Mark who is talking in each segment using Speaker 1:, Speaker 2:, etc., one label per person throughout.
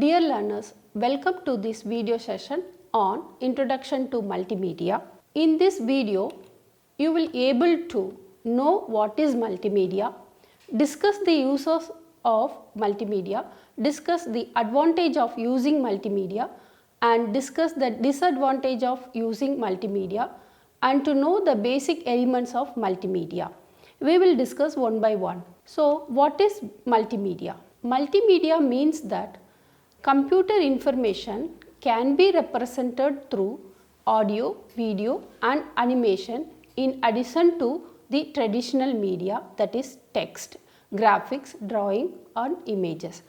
Speaker 1: Dear learners, welcome to this video session on Introduction to Multimedia. In this video, you will able to know what is multimedia, discuss the uses of multimedia, discuss the advantage of using multimedia and discuss the disadvantage of using multimedia and to know the basic elements of multimedia. We will discuss one by one. So, what is multimedia? Multimedia means that computer information can be represented through audio, video and animation in addition to the traditional media, that is text, graphics, drawing and images.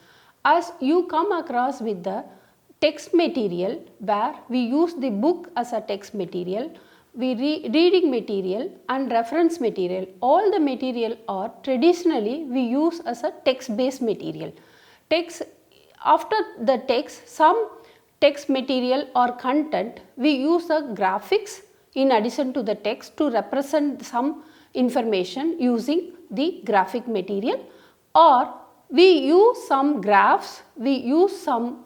Speaker 1: As you come across with the text material, where we use the book as a text material, reading material and reference material, all the material are traditionally we use as a text based material. After the text, some text material or content, we use the graphics in addition to the text to represent some information using the graphic material, or we use some graphs, we use some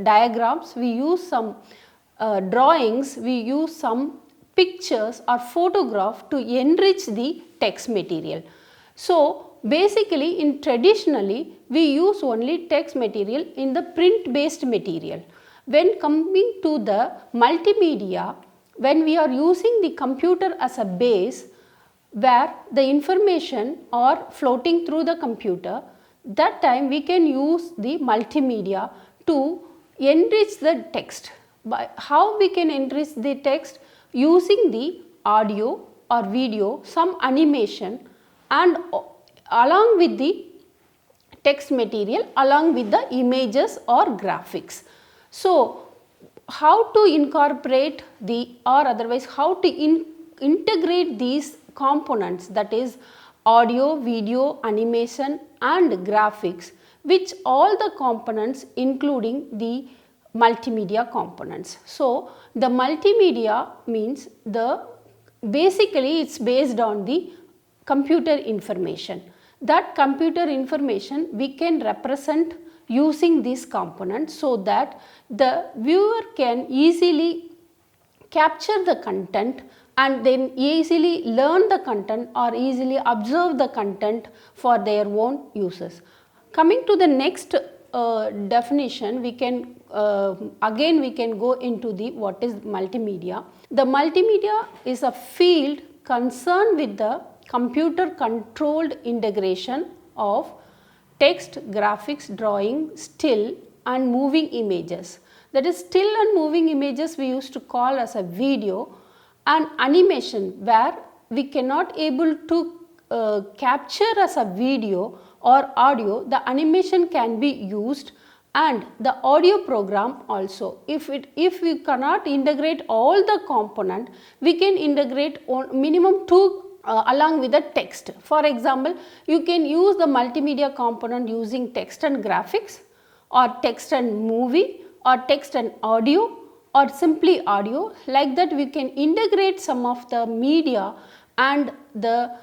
Speaker 1: diagrams, we use some drawings, we use some pictures or photograph to enrich the text material. So, basically in traditionally we use only text material in the print based material. When coming to the multimedia, when we are using the computer as a base where the information are floating through the computer, that time we can use the multimedia to enrich the text. By how we can enrich the text? Using the audio or video, some animation and along with the text material, along with the images or graphics. So, how to incorporate the or otherwise how to integrate these components, that is audio, video, animation and graphics, which all the components including the multimedia components. So, the multimedia means basically it is based on the computer information. That computer information we can represent using these components so that the viewer can easily capture the content and then easily learn the content or easily observe the content for their own uses. Coming to the next definition, we can again we can go into the what is multimedia. The multimedia is a field concerned with the computer controlled integration of text, graphics, drawing, still and moving images. That is, still and moving images we used to call as a video, and animation where we cannot able to capture as a video or audio, the animation can be used, and the audio program also. If we cannot integrate all the component, we can integrate on minimum two along with the text. For example, you can use the multimedia component using text and graphics or text and movie or text and audio or simply audio. Like that we can integrate some of the media and the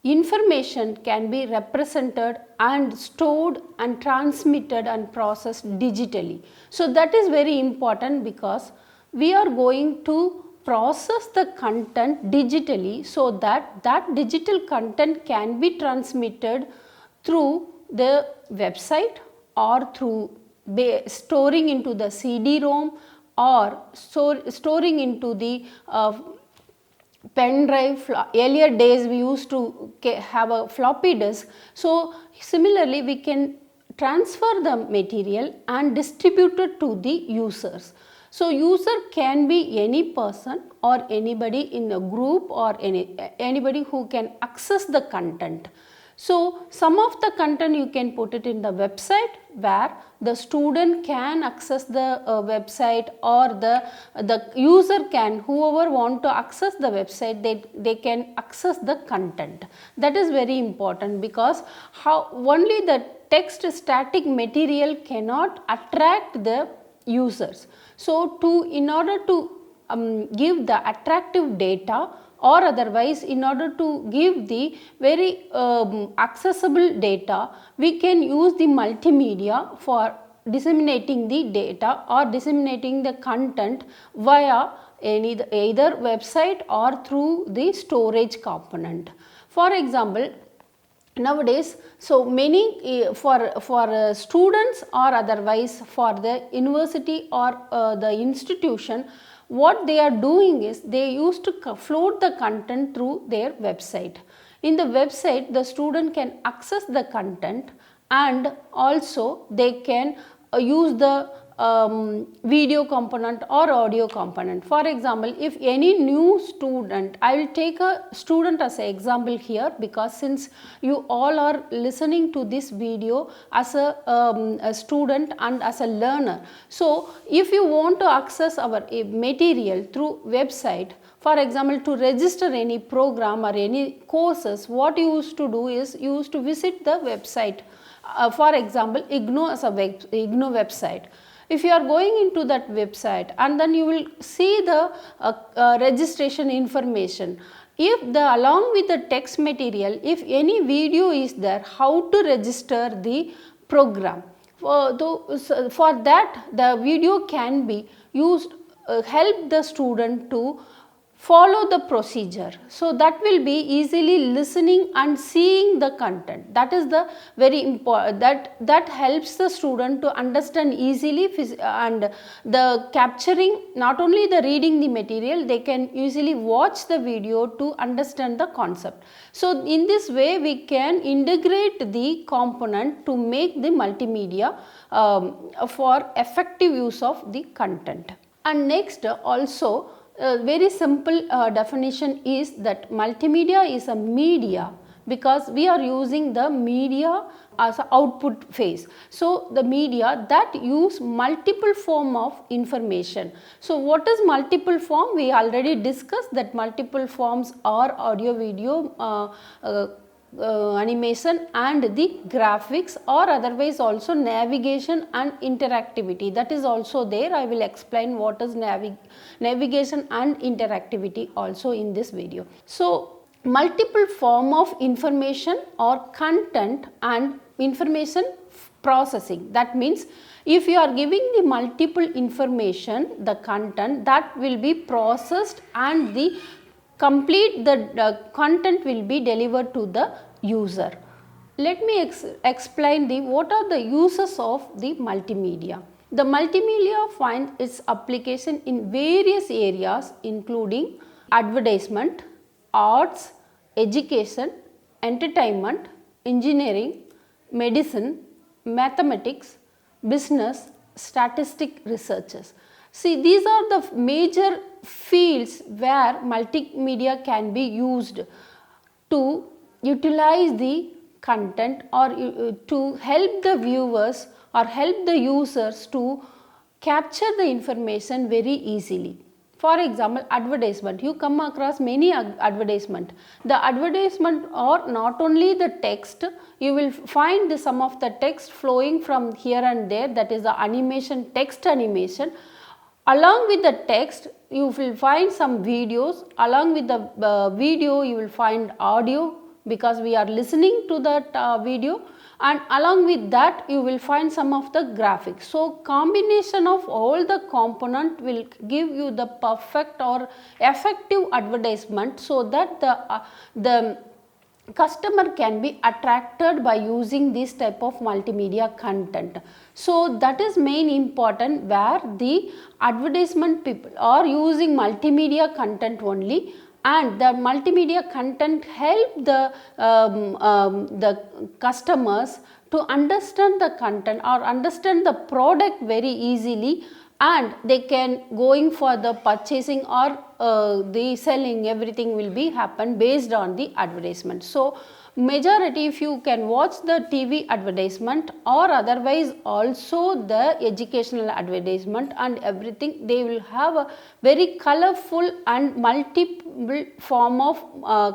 Speaker 1: information can be represented and stored and transmitted and processed digitally. So, that is very important because we are going to process the content digitally so that digital content can be transmitted through the website or through storing into the CD-ROM or storing into the pen drive. Earlier days we used to have a floppy disk. So, similarly we can transfer the material and distribute it to the users. So, user can be any person or anybody in a group or anybody who can access the content. So, some of the content you can put it in the website where the student can access the website, or the user can, whoever want to access the website, they can access the content. That is very important because only the text static material cannot attract the users. So, in order to give the attractive data, or otherwise in order to give the very accessible data, we can use the multimedia for disseminating the data or disseminating the content via either website or through the storage component. For example, nowadays, so many for students or otherwise for the university or the institution, what they are doing is they used to float the content through their website. In the website, the student can access the content and also they can use the video component or audio component. For example, if any new student, I will take a student as an example here, because since you all are listening to this video as a student and as a learner. So, if you want to access our material through website, for example, to register any program or any courses, what you used to do is you used to visit the website. For example, IGNOU as a IGNOU website. If you are going into that website and then you will see the registration information. If along with the text material, if any video is there, how to register the program. For that, the video can be used, help the student to follow the procedure. So, that will be easily listening and seeing the content. That is the very important, that helps the student to understand easily, and the capturing, not only the reading the material, they can easily watch the video to understand the concept. So, in this way we can integrate the component to make the multimedia for effective use of the content. And next, also very simple definition is that multimedia is a media, because we are using the media as an output phase. So, the media that use multiple form of information. So, what is multiple form? We already discussed that multiple forms are audio, video, animation and the graphics, or otherwise also navigation and interactivity. That is also there. I will explain what is navigation and interactivity also in this video. So, multiple form of information or content and information processing. That means if you are giving the multiple information, the content that will be processed and the the content will be delivered to the user. Let me explain what are the uses of the multimedia. The multimedia finds its application in various areas including advertisement, arts, education, entertainment, engineering, medicine, mathematics, business, statistic researches. See, these are the major fields where multimedia can be used to utilize the content or to help the viewers or help the users to capture the information very easily. For example, advertisement. You come across many advertisement. The advertisement are not only the text, you will find some of the text flowing from here and there, that is the animation, text animation. Along with the text, you will find some videos. Along with the video, you will find audio, because we are listening to that video, and along with that you will find some of the graphics. So, combination of all the component will give you the perfect or effective advertisement, so that the customer can be attracted by using this type of multimedia content. So, that is main important, where the advertisement people are using multimedia content only, and the multimedia content help the customers to understand the content or understand the product very easily, and they can going for the purchasing or the selling, everything will be happen based on the advertisement. So, majority, if you can watch the TV advertisement or otherwise also the educational advertisement and everything, they will have a very colorful and multiple form of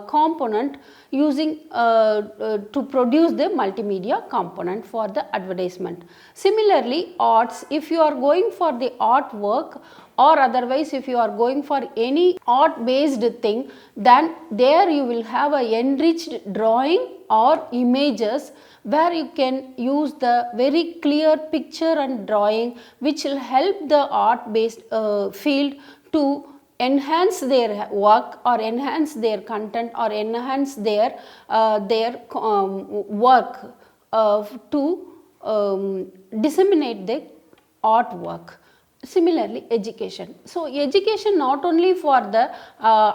Speaker 1: component using to produce the multimedia component for the advertisement. Similarly, arts, if you are going for the artwork or otherwise if you are going for any art based thing, then there you will have a enriched drawing or images where you can use the very clear picture and drawing, which will help the art based field to enhance their work or enhance their content or enhance their work to disseminate the artwork. Similarly, education. So, education not only for the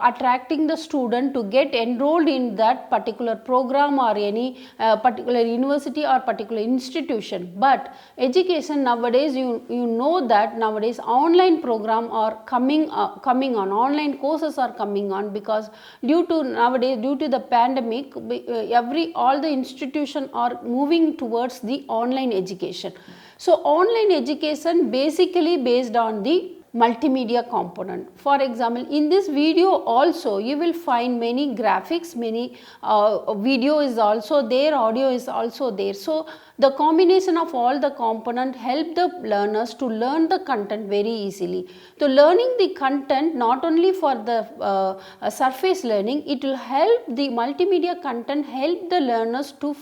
Speaker 1: attracting the student to get enrolled in that particular program or any particular university or particular institution, but education nowadays you know that nowadays online program are coming on, online courses are coming on, because due to nowadays due to the pandemic all the institution are moving towards the online education. So, online education basically based on the multimedia component. For example, in this video also you will find many graphics, many video is also there, audio is also there. So, the combination of all the component help the learners to learn the content very easily. So, learning the content not only for the surface learning, it will help the multimedia content help the learners to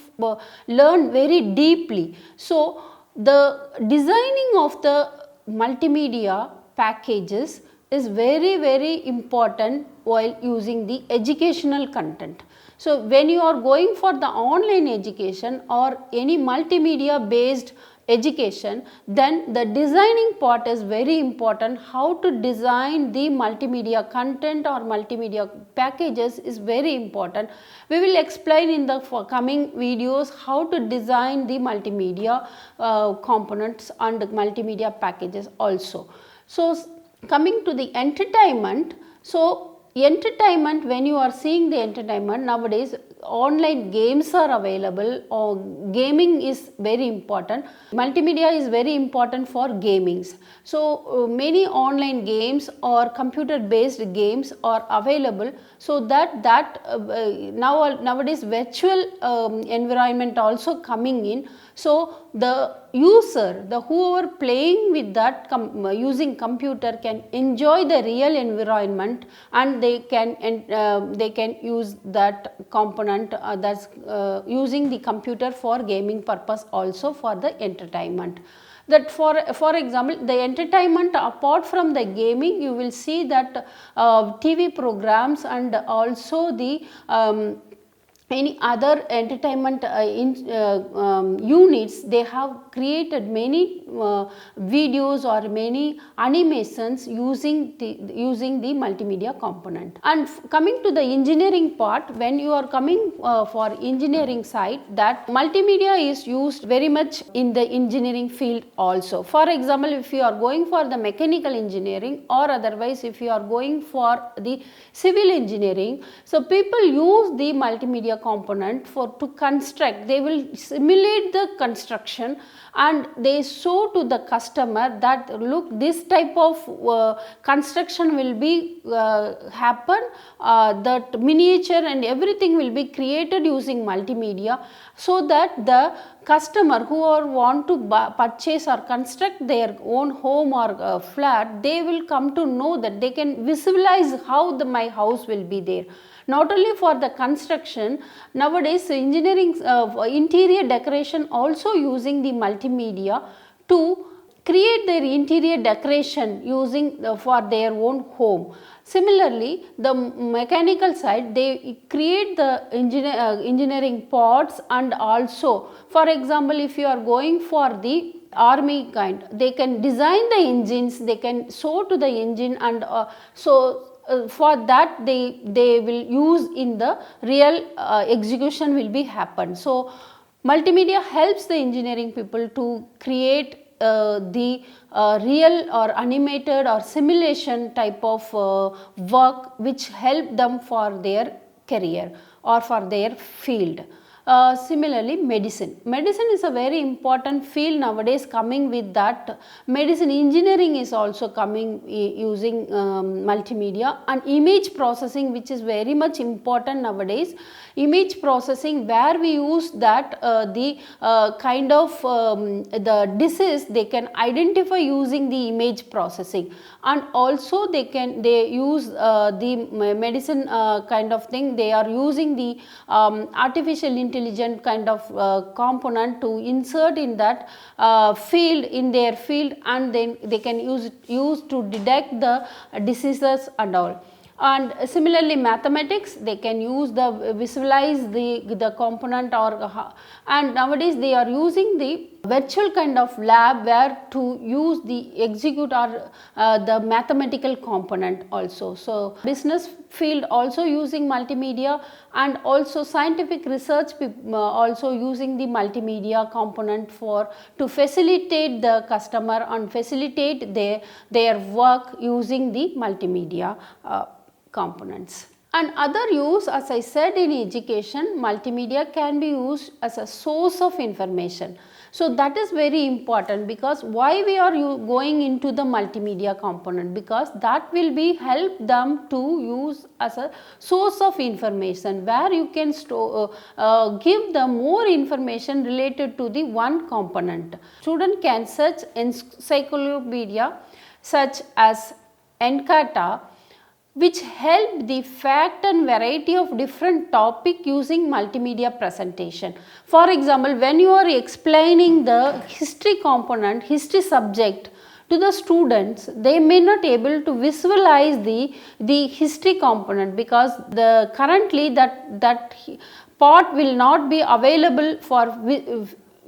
Speaker 1: learn very deeply. So, the designing of the multimedia packages is very important while using the educational content. So, when you are going for the online education or any multimedia based education, then the designing part is very important. How to design the multimedia content or multimedia packages is very important. We will explain in the coming videos how to design the multimedia components and multimedia packages also. So, coming to the entertainment. So, entertainment, when you are seeing the entertainment nowadays, online games are available or gaming is very important. Multimedia is very important for gamings. So, many online games or computer based games are available, so that nowadays virtual environment also coming in. So, the user, the whoever playing with that using computer can enjoy the real environment, and they can use that component that's using the computer for gaming purpose also for the entertainment. That for example, the entertainment apart from the gaming, you will see that TV programs and also the any other entertainment units, they have created many videos or many animations using the multimedia component. And coming to the engineering part, when you are coming for engineering side, that multimedia is used very much in the engineering field also. For example, if you are going for the mechanical engineering or otherwise if you are going for the civil engineering, so people use the multimedia component to construct. They will simulate the construction and they show to the customer that look, this type of construction will be happen, that miniature and everything will be created using multimedia, so that the customer who want to purchase or construct their own home or flat, they will come to know that they can visualize how my house will be there. Not only for the construction, nowadays engineering interior decoration also using the multimedia to create their interior decoration using for their own home. Similarly, the mechanical side, they create the engineering parts, and also for example, if you are going for the army kind, they can design the engines, they can show to the engine, and for that they will use in the real execution will be happen. So, multimedia helps the engineering people to create the real or animated or simulation type of work which help them for their career or for their field. Similarly, medicine. Medicine is a very important field nowadays, coming with that. Medicine engineering is also coming using multimedia, and image processing, which is very much important nowadays. Image processing, where we use that the kind of the disease they can identify using the image processing, and also they use the medicine kind of thing. They are using the artificial intelligent kind of component to insert in that field, in their field, and then they can use to detect the diseases and all. And similarly, mathematics, they can use the visualize the component, or and nowadays they are using the virtual kind of lab where to use the execute or the mathematical component also. So business field also using multimedia, and also scientific research also using the multimedia component for to facilitate the customer and facilitate their work using the multimedia components. And other use, as I said, in education, multimedia can be used as a source of information. So that is very important, because why we are going into the multimedia component, because that will be help them to use as a source of information, where you can give them more information related to the one component. Student can search encyclopedia such as Encarta, which help the fact and variety of different topic using multimedia presentation. For example, when you are explaining the history component, history subject to the students, they may not able to visualize the history component, because the currently that part will not be available for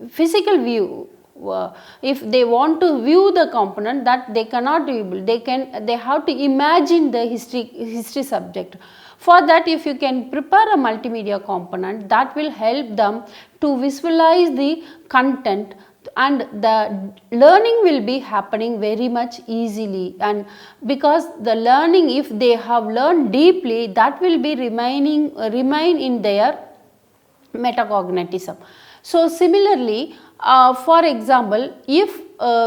Speaker 1: physical view. If they want to view the component, that they cannot be able, they have to imagine the history subject. For that, if you can prepare a multimedia component, that will help them to visualize the content, and the learning will be happening very much easily. And because the learning, if they have learned deeply, that will be remain in their metacognitism. So similarly, for example, if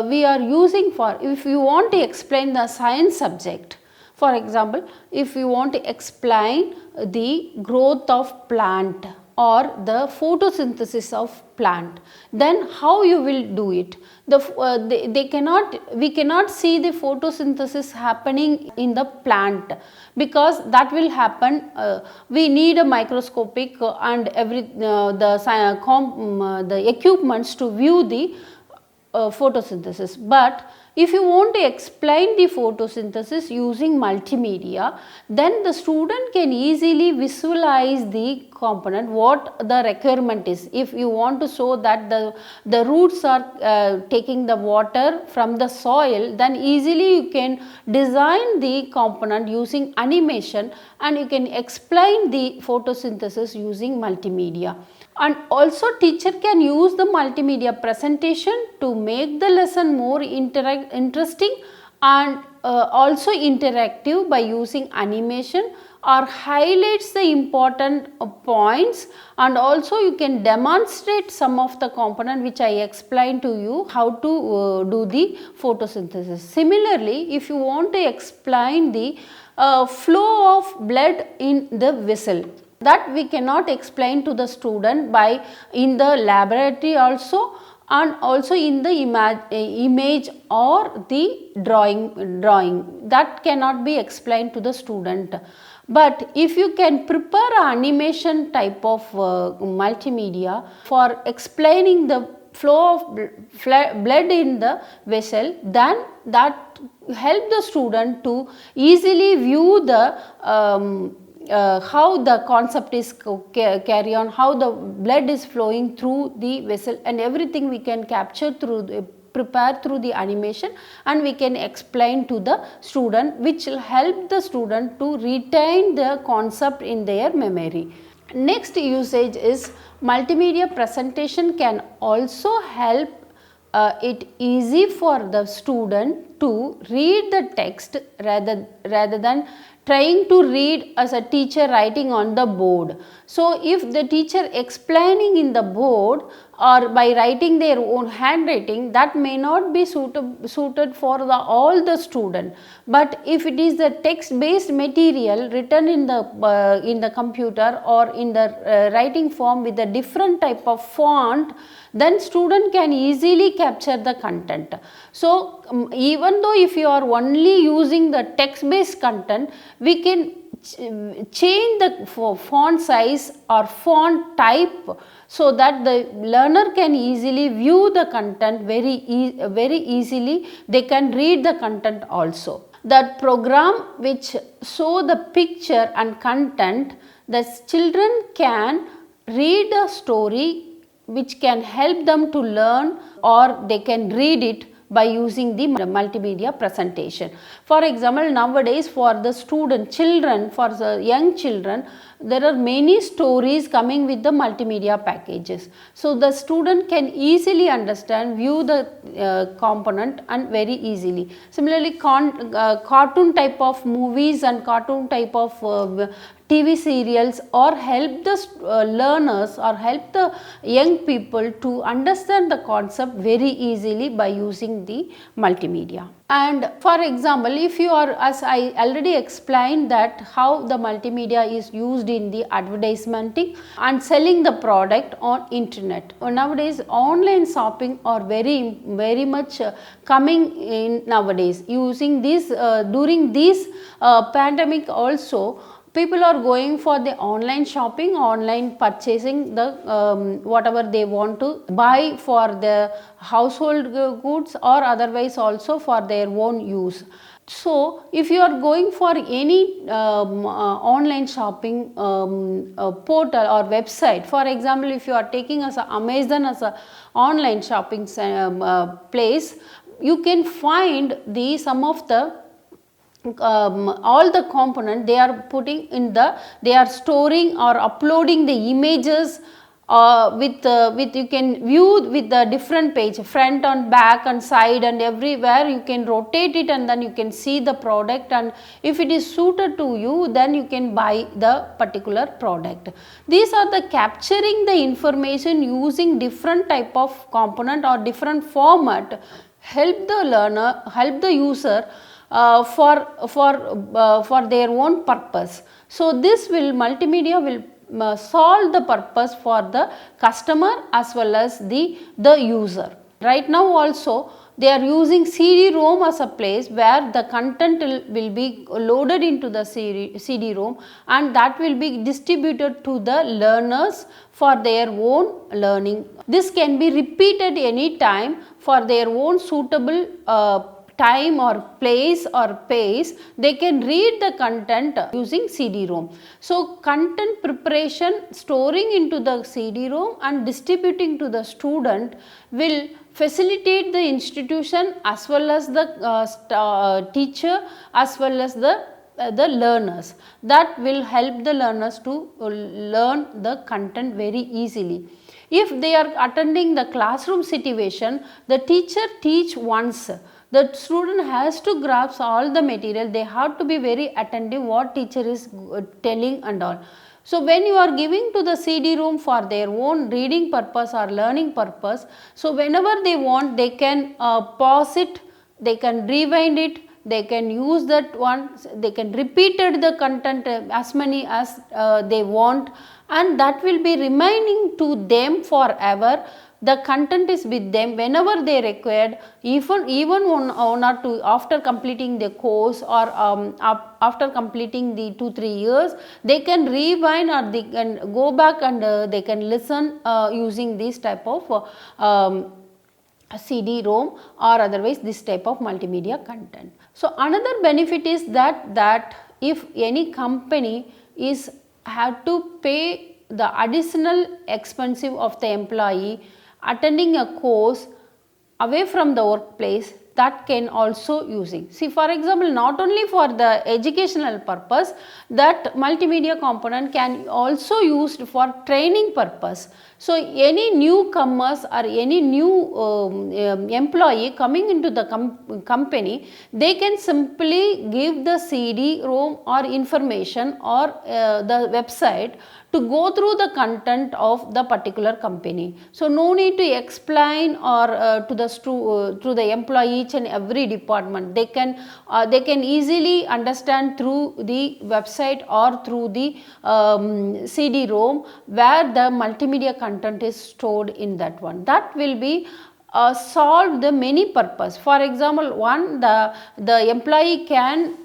Speaker 1: we are using if you want to explain the science subject, for example, if you want to explain the growth of plant or the photosynthesis of plant, then how you will do it? We cannot see the photosynthesis happening in the plant, because that will happen. We need a microscopic and the equipments to view the photosynthesis. But if you want to explain the photosynthesis using multimedia, then the student can easily visualize the component, what the requirement is. If you want to show that the roots are taking the water from the soil, then easily you can design the component using animation, and you can explain the photosynthesis using multimedia. And also, teacher can use the multimedia presentation to make the lesson more interesting and also interactive by using animation, or highlights the important points, and also you can demonstrate some of the component which I explained to you how to do the photosynthesis. Similarly, if you want to explain the flow of blood in the vessel, that we cannot explain to the student by in the laboratory also, and also in the image or the drawing, that cannot be explained to the student. But if you can prepare an animation type of multimedia for explaining the flow of blood in the vessel, then that help the student to easily view the how the concept is carry on, how the blood is flowing through the vessel, and everything we can capture through prepare through the animation, and we can explain to the student, which will help the student to retain the concept in their memory. Next usage is multimedia presentation can also help it easy for the student to read the text rather than trying to read as a teacher writing on the board. So if the teacher explaining in the board or by writing their own handwriting, that may not be suited for all the student. But if it is the text based material written in the computer or in the writing form with a different type of font, then student can easily capture the content. So even though if you are only using the text based content, we can change the font size or font type so that the learner can easily view the content very easily. They can read the content also. That program which show the picture and content, the children can read a story which can help them to learn, or they can read it by using the multimedia presentation. For example, nowadays for the children, for the young children, there are many stories coming with the multimedia packages. So the student can easily understand, view the component and very easily. Similarly, cartoon type of movies and cartoon type of TV serials or help the learners or help the young people to understand the concept very easily by using the multimedia. And for example, if you are, as I already explained, that how the multimedia is used in the advertising and selling the product on internet. Nowadays online shopping are very much coming in nowadays. Using this during this pandemic also, people are going for the online shopping, online purchasing the whatever they want to buy for the household goods or otherwise also for their own use. So if you are going for any online shopping portal or website, for example, if you are taking as a Amazon as a online shopping place, you can find the some of the all the component they are putting in they are storing or uploading the images with you can view with the different page, front and back and side and everywhere. You can rotate it and then you can see the product, and if it is suited to you, then you can buy the particular product. These are the capturing the information using different type of component or different format, help the learner, help the user for their own purpose. So this multimedia will solve the purpose for the customer as well as the user. Right now also they are using CD-ROM as a place where the content will be loaded into the CD-ROM and that will be distributed to the learners for their own learning. This can be repeated any time for their own suitable time or place or pace. They can read the content using CD-ROM. So content preparation, storing into the CD-ROM and distributing to the student will facilitate the institution as well as the teacher as well as the learners. That will help the learners to learn the content very easily. If they are attending the classroom situation, the teacher teach once. The student has to grasp all the material. They have to be very attentive what teacher is telling and all. So when you are giving to the CD-ROM for their own reading purpose or learning purpose, so whenever they want, they can pause it, they can rewind it, they can use that one, they can repeat the content as many as they want, and that will be remaining to them forever. The content is with them whenever they required, even one or two after completing the course or after completing the 2-3 years, they can rewind or they can go back and they can listen using this type of CD-ROM or otherwise this type of multimedia content. So another benefit is that if any company is have to pay the additional expensive of the employee attending a course away from the workplace, that can also using. See, for example, not only for the educational purpose, that multimedia component can also used for training purpose. So, any newcomers or any new employee coming into the company, they can simply give the CD-ROM or information or the website to go through the content of the particular company. So, no need to explain or to the employee each and every department. They can easily understand through the website or through the CD-ROM where the multimedia content is stored in that one. That will be solve the many purpose. For example, one, the employee can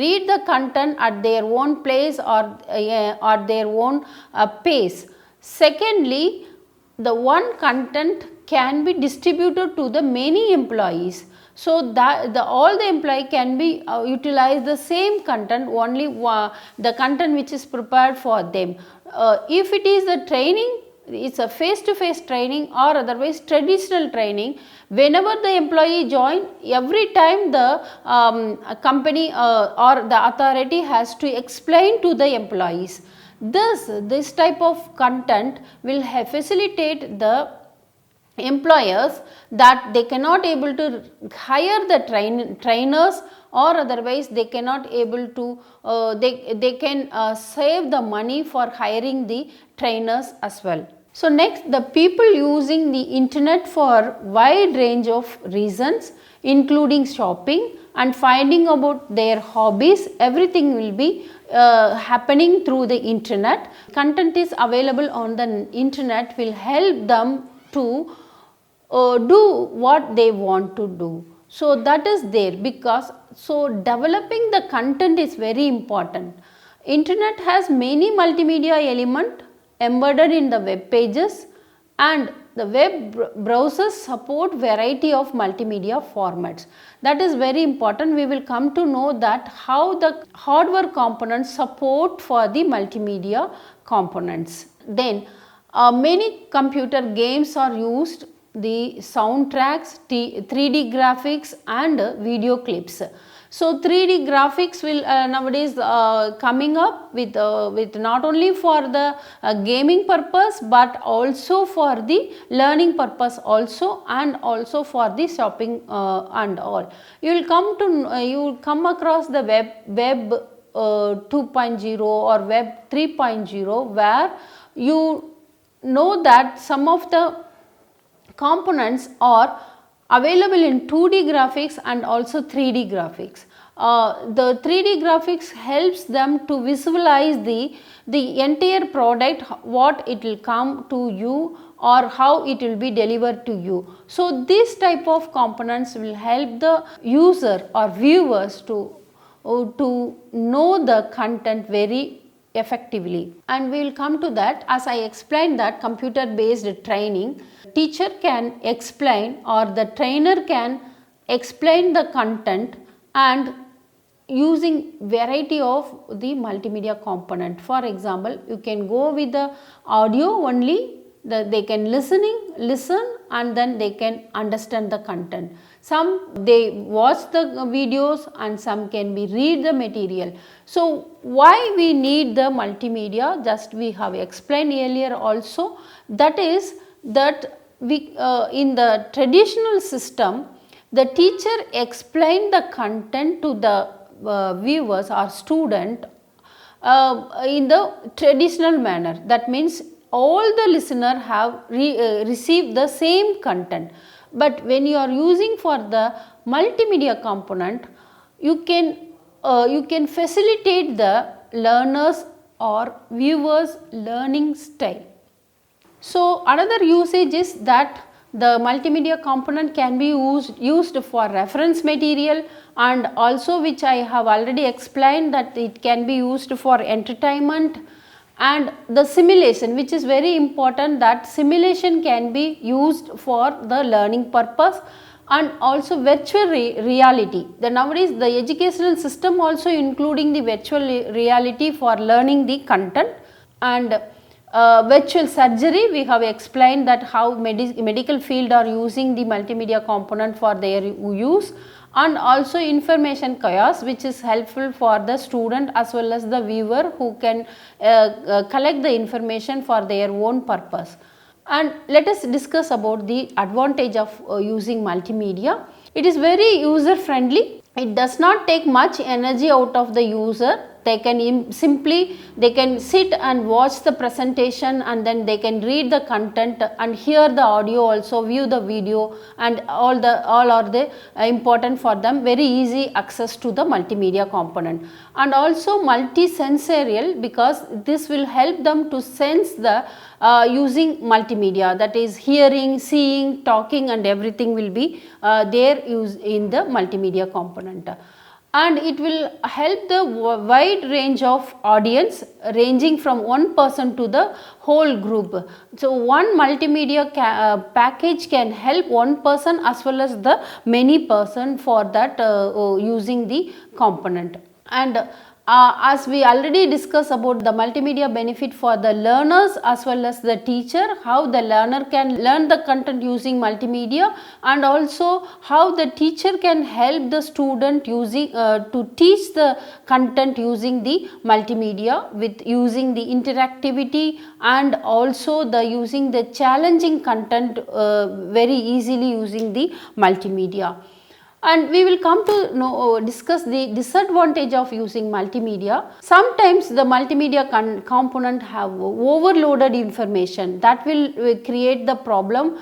Speaker 1: read the content at their own place or their own pace. Secondly, the one content can be distributed to the many employees. So that all the employee can be utilize the same content, only the content which is prepared for them. If it is the training, it's a face-to-face training or otherwise traditional training. Whenever the employee join, every time the company or the authority has to explain to the employees. This type of content will facilitate the employers that they cannot able to hire the trainers, or otherwise they cannot able to they can save the money for hiring the trainers as well. So next, the people using the internet for wide range of reasons, including shopping and finding about their hobbies, everything will be happening through the internet. Content is available on the internet will help them to do what they want to do. So that is there, because so developing the content is very important. Internet has many multimedia element embedded in the web pages, and the web browsers support variety of multimedia formats. That is very important. We will come to know that how the hardware components support for the multimedia components. Then many computer games are used, the soundtracks, 3D graphics and video clips. So 3D graphics will nowadays coming up with not only for the gaming purpose, but also for the learning purpose also, and also for the shopping and all. You will come across the web 2.0 or web 3.0, where you know that some of the components are available in 2D graphics and also 3D graphics. The 3D graphics helps them to visualize the entire product, what it will come to you or how it will be delivered to you. So this type of components will help the user or viewers to know the content very effectively. And we will come to that. As I explained that computer based training, teacher can explain or the trainer can explain the content and using variety of the multimedia component. For example, you can go with the audio only, they can listen and then they can understand the content. Some they watch the videos and some can be read the material. So why we need the multimedia, just we have explained earlier also, that is that we in the traditional system, the teacher explained the content to the viewers or student in the traditional manner. That means all the listener have received the same content. But when you are using for the multimedia component, you can facilitate the learners or viewers learning style. So another usage is that the multimedia component can be used for reference material, and also which I have already explained that it can be used for entertainment, and the simulation, which is very important, that simulation can be used for the learning purpose, and also virtual reality. Nowadays the educational system also including the virtual reality for learning the content, and virtual surgery, we have explained that how medical field are using the multimedia component for their use, and also information chaos, which is helpful for the student as well as the viewer who can collect the information for their own purpose. And let us discuss about the advantage of using multimedia. It is very user friendly. It does not take much energy out of the user. They can simply sit and watch the presentation, and then they can read the content and hear the audio, also view the video, and all are the important for them. Very easy access to the multimedia component, and also multi-sensorial, because this will help them to sense the using multimedia, that is hearing, seeing, talking, and everything will be there used in the multimedia component. And it will help the wide range of audience, ranging from one person to the whole group. So one multimedia package can help one person as well as the many person for that using the component. And as we already discussed about the multimedia benefit for the learners as well as the teacher, how the learner can learn the content using multimedia, and also how the teacher can help the student using to teach the content using the multimedia, with using the interactivity and also the using the challenging content very easily using the multimedia. And we will come to discuss the disadvantage of using multimedia. Sometimes the multimedia component have overloaded information, that will create the problem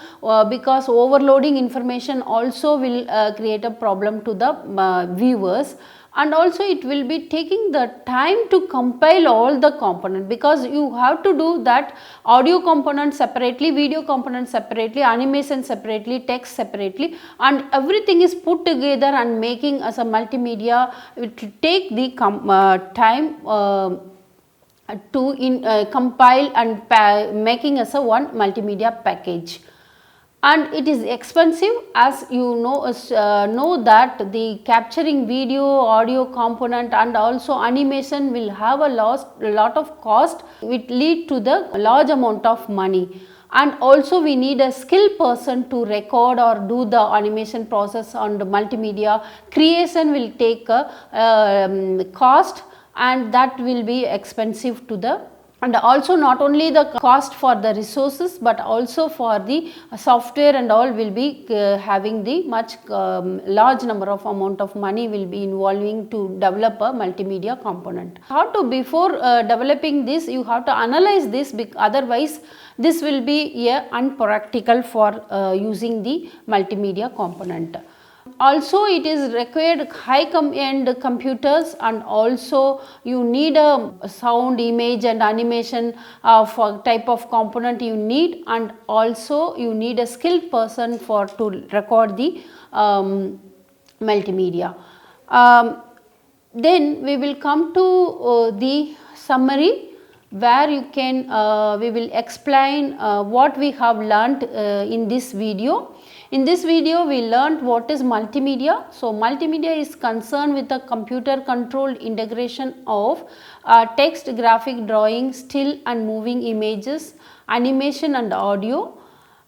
Speaker 1: because overloading information also will create a problem to the viewers. And also it will be taking the time to compile all the component, because you have to do that audio component separately, video component separately, animation separately, text separately, and everything is put together and making as a multimedia. It will take the time to compile and making as a one multimedia package. And it is expensive, as you know that the capturing video, audio component, and also animation will have a lot of cost. It lead to the large amount of money, and also we need a skilled person to record or do the animation process on the multimedia. Creation will take a cost, and that will be expensive to the. And also not only the cost for the resources, but also for the software and all will be having the much large number of amount of money will be involving to develop a multimedia component. How to, before developing this, you have to analyze this, otherwise this will be unpractical for using the multimedia component. Also it is required high-end computers, and also you need a sound, image and animation for type of component you need, and also you need a skilled person to record the multimedia. Then we will come to the summary, where you can we will explain what we have learnt in this video. In this video we learnt what is multimedia. So multimedia is concerned with the computer controlled integration of text, graphic, drawing, still and moving images, animation and audio,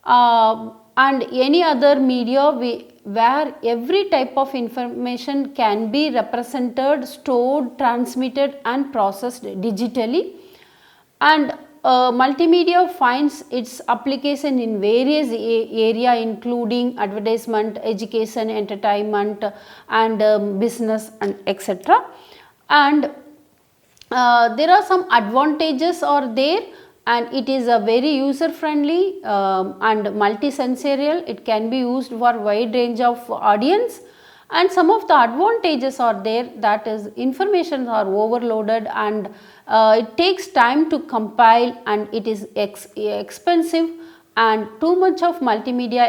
Speaker 1: and any other media where every type of information can be represented, stored, transmitted and processed digitally. And multimedia finds its application in various areas, including advertisement, education, entertainment and business and etc. And there are some advantages are there, and it is a very user friendly and multisensorial. It can be used for wide range of audience. And some of the advantages are there, that is information are overloaded, and it takes time to compile, and it is expensive, and too much of multimedia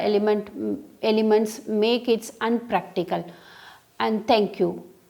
Speaker 1: elements make it unpractical. And thank you.